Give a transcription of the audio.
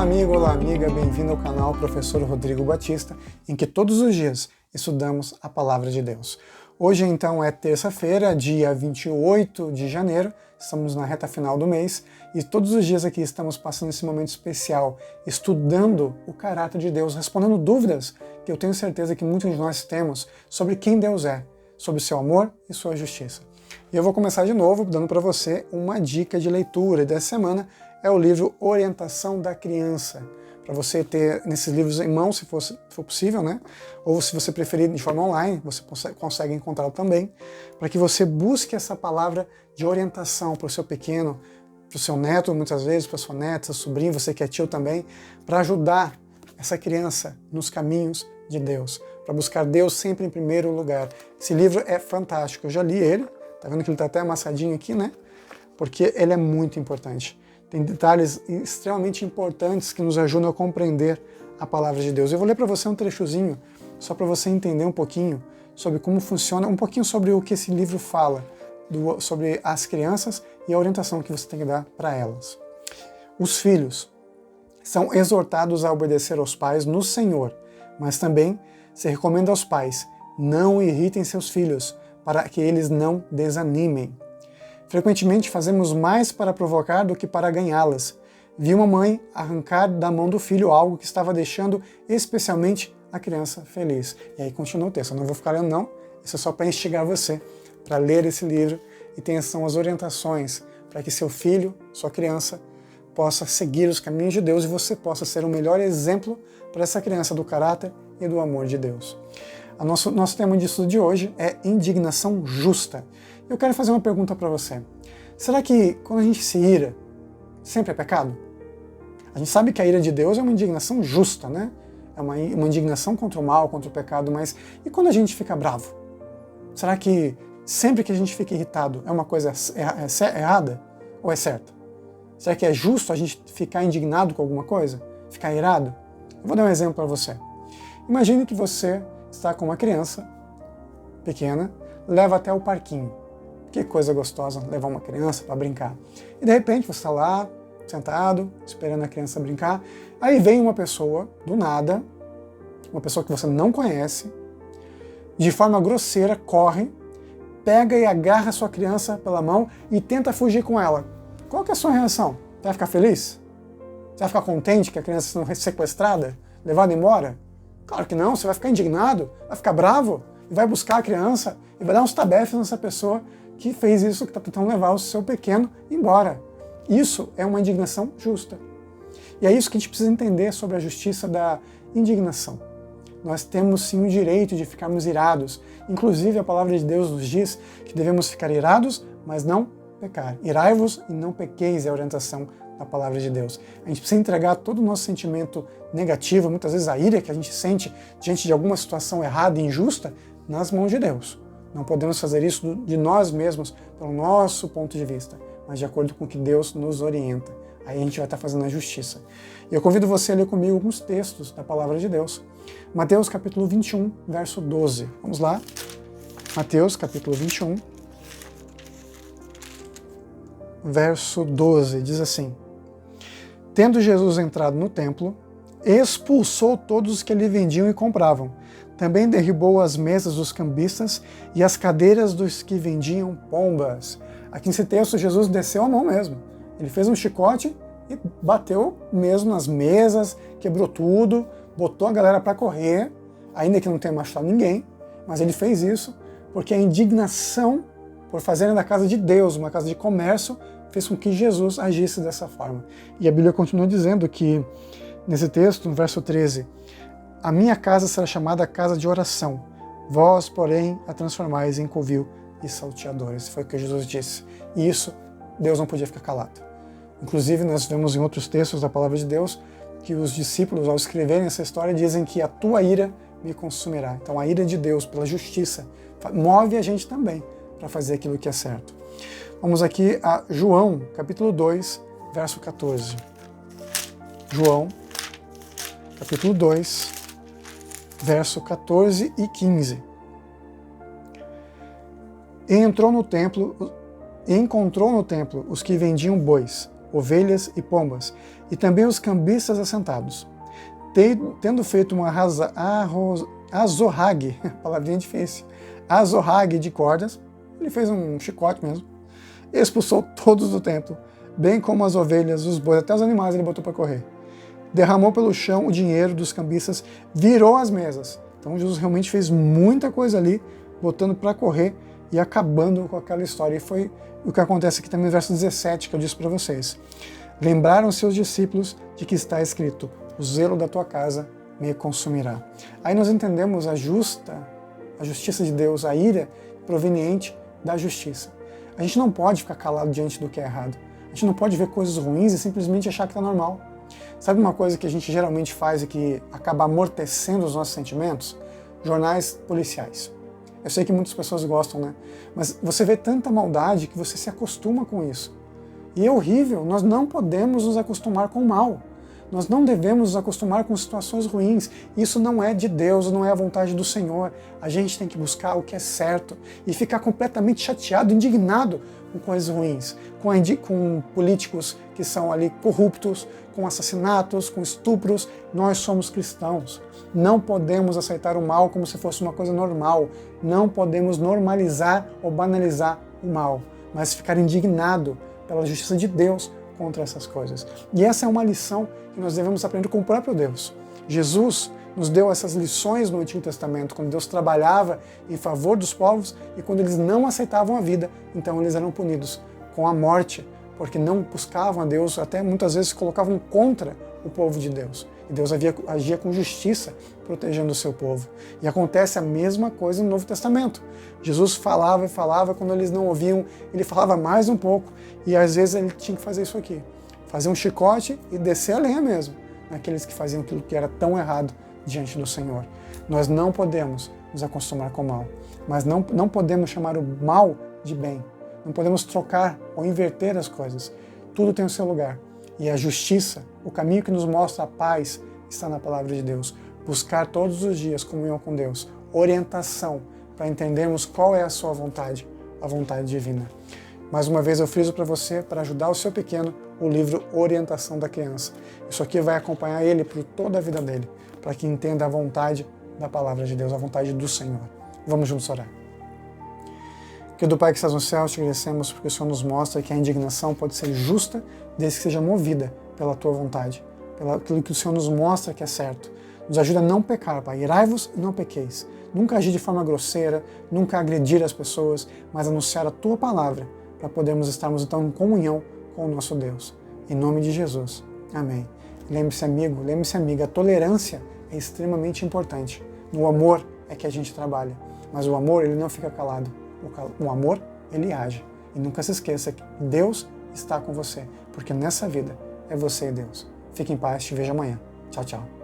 amigo, olá amiga, bem-vindo ao canal Professor Rodrigo Batista, em que todos os dias estudamos a Palavra de Deus. Hoje então é terça-feira, dia 28 de janeiro, estamos na reta final do mês e todos os dias aqui estamos passando esse momento especial, estudando o caráter de Deus, respondendo dúvidas que eu tenho certeza que muitos de nós temos sobre quem Deus é, sobre o seu amor e sua justiça. E eu vou começar de novo dando para você uma dica de leitura, e dessa semana é o livro Orientação da Criança, para você ter nesses livros em mão, se for possível, né? Ou se você preferir de forma online, você consegue encontrá-lo também, para que você busque essa palavra de orientação para o seu pequeno, para o seu neto, muitas vezes, para a sua neta, seu sobrinho, você que é tio também, para ajudar essa criança nos caminhos de Deus, para buscar Deus sempre em primeiro lugar. Esse livro é fantástico, eu já li ele, tá vendo que ele está até amassadinho aqui, né? Porque ele é muito importante. Tem detalhes extremamente importantes que nos ajudam a compreender a palavra de Deus. Eu vou ler para você um trechozinho, só para você entender um pouquinho sobre como funciona, um pouquinho sobre o que esse livro fala, sobre as crianças e a orientação que você tem que dar para elas. Os filhos são exortados a obedecer aos pais no Senhor, mas também se recomenda aos pais, não irritem seus filhos, para que eles não desanimem. Frequentemente fazemos mais para provocar do que para ganhá-las. Vi uma mãe arrancar da mão do filho algo que estava deixando especialmente a criança feliz. E aí continua o texto, eu não vou ficar lendo não, isso é só para instigar você para ler esse livro e tem são as orientações para que seu filho, sua criança, possa seguir os caminhos de Deus e você possa ser o melhor exemplo para essa criança do caráter e do amor de Deus. Nosso tema de estudo de hoje é indignação justa. Eu quero fazer uma pergunta para você. Será que quando a gente se ira, sempre é pecado? A gente sabe que a ira de Deus é uma indignação justa, né? É uma indignação contra o mal, contra o pecado, mas e quando a gente fica bravo? Será que sempre que a gente fica irritado é uma coisa errada ou é certa? Será que é justo a gente ficar indignado com alguma coisa? Ficar irado? Eu vou dar um exemplo para você. Imagine que você está com uma criança pequena, leva até o parquinho. Que coisa gostosa levar uma criança para brincar. E de repente você está lá, sentado, esperando a criança brincar, aí vem uma pessoa, do nada, uma pessoa que você não conhece, de forma grosseira, corre, pega e agarra a sua criança pela mão e tenta fugir com ela. Qual que é a sua reação? Você vai ficar feliz? Você vai ficar contente que a criança está sendo sequestrada, levada embora? Claro que não, você vai ficar indignado, vai ficar bravo, e vai buscar a criança e vai dar uns tabefes nessa pessoa que fez isso, que está tentando levar o seu pequeno embora. Isso é uma indignação justa. E é isso que a gente precisa entender sobre a justiça da indignação. Nós temos sim o direito de ficarmos irados. Inclusive a palavra de Deus nos diz que devemos ficar irados, mas não pecar. Irai-vos e não pequeis é a orientação da palavra de Deus. A gente precisa entregar todo o nosso sentimento negativo, muitas vezes a ira que a gente sente diante de alguma situação errada e injusta, nas mãos de Deus. Não podemos fazer isso de nós mesmos, pelo nosso ponto de vista, mas de acordo com o que Deus nos orienta. Aí a gente vai estar fazendo a justiça. E eu convido você a ler comigo alguns textos da palavra de Deus. Mateus capítulo 21, verso 12. Vamos lá? Mateus capítulo 21, verso 12, diz assim: Tendo Jesus entrado no templo, expulsou todos os que ali vendiam e compravam. Também derribou as mesas dos cambistas e as cadeiras dos que vendiam pombas. Aqui nesse texto, Jesus desceu a mão mesmo. Ele fez um chicote e bateu mesmo nas mesas, quebrou tudo, botou a galera para correr, ainda que não tenha machucado ninguém, mas ele fez isso porque a indignação por fazerem da casa de Deus uma casa de comércio fez com que Jesus agisse dessa forma. E a Bíblia continua dizendo que, nesse texto, no verso 13, a minha casa será chamada casa de oração, vós, porém, a transformais em covil e salteadores. Foi o que Jesus disse. E isso, Deus não podia ficar calado. Inclusive, nós vemos em outros textos da palavra de Deus que os discípulos, ao escreverem essa história, dizem que a tua ira me consumirá. Então, a ira de Deus, pela justiça, move a gente também para fazer aquilo que é certo. Vamos aqui a João, capítulo 2, verso 14. João, capítulo 2, verso 14 e 15. E encontrou no templo os que vendiam bois, ovelhas e pombas, e também os cambistas assentados. Tendo feito uma azorrague, palavrinha difícil, azorrague de cordas, ele fez um chicote mesmo, expulsou todos do templo, bem como as ovelhas, os bois, até os animais ele botou para correr. Derramou pelo chão o dinheiro dos cambistas, virou as mesas. Então Jesus realmente fez muita coisa ali, botando para correr e acabando com aquela história. E foi o que acontece aqui também no verso 17, que eu disse para vocês. Lembraram seus discípulos de que está escrito, o zelo da tua casa me consumirá. Aí nós entendemos a justiça de Deus, a ira proveniente da justiça. A gente não pode ficar calado diante do que é errado. A gente não pode ver coisas ruins e simplesmente achar que está normal. Sabe uma coisa que a gente geralmente faz e que acaba amortecendo os nossos sentimentos? Jornais policiais. Eu sei que muitas pessoas gostam, né? Mas você vê tanta maldade que você se acostuma com isso. E é horrível, nós não podemos nos acostumar com o mal. Nós não devemos nos acostumar com situações ruins. Isso não é de Deus, não é a vontade do Senhor. A gente tem que buscar o que é certo e ficar completamente chateado, indignado com coisas ruins, com políticos que são ali corruptos, com assassinatos, com estupros. Nós somos cristãos. Não podemos aceitar o mal como se fosse uma coisa normal. Não podemos normalizar ou banalizar o mal, mas ficar indignado pela justiça de Deus contra essas coisas. E essa é uma lição que nós devemos aprender com o próprio Deus. Jesus nos deu essas lições no Antigo Testamento, quando Deus trabalhava em favor dos povos e quando eles não aceitavam a vida, então eles eram punidos com a morte, porque não buscavam a Deus, até muitas vezes se colocavam contra o povo de Deus. E Deus agia com justiça, protegendo o seu povo. E acontece a mesma coisa no Novo Testamento. Jesus falava e falava, quando eles não ouviam, ele falava mais um pouco, e às vezes ele tinha que fazer isso aqui, fazer um chicote e descer a lenha mesmo, naqueles que faziam aquilo que era tão errado diante do Senhor. Nós não podemos nos acostumar com o mal, mas não podemos chamar o mal de bem. Não podemos trocar ou inverter as coisas. Tudo tem o seu lugar. E a justiça, o caminho que nos mostra a paz, está na palavra de Deus. Buscar todos os dias comunhão com Deus, orientação, para entendermos qual é a sua vontade, a vontade divina. Mais uma vez eu friso para você, para ajudar o seu pequeno, o livro Orientação da Criança. Isso aqui vai acompanhar ele por toda a vida dele, para que entenda a vontade da palavra de Deus, a vontade do Senhor. Vamos juntos orar. Querido Pai que estás no céu, te agradecemos porque o Senhor nos mostra que a indignação pode ser justa desde que seja movida pela Tua vontade, pelo aquilo que o Senhor nos mostra que é certo. Nos ajuda a não pecar, Pai. Irai-vos e não pequeis. Nunca agir de forma grosseira, nunca agredir as pessoas, mas anunciar a Tua palavra para podermos estarmos então em comunhão com o nosso Deus. Em nome de Jesus. Amém. Lembre-se, amigo, lembre-se, amiga, a tolerância é extremamente importante. No amor é que a gente trabalha, mas o amor ele não fica calado. O amor, ele age. E nunca se esqueça que Deus está com você, porque nessa vida é você e Deus. Fique em paz, te vejo amanhã. Tchau, tchau.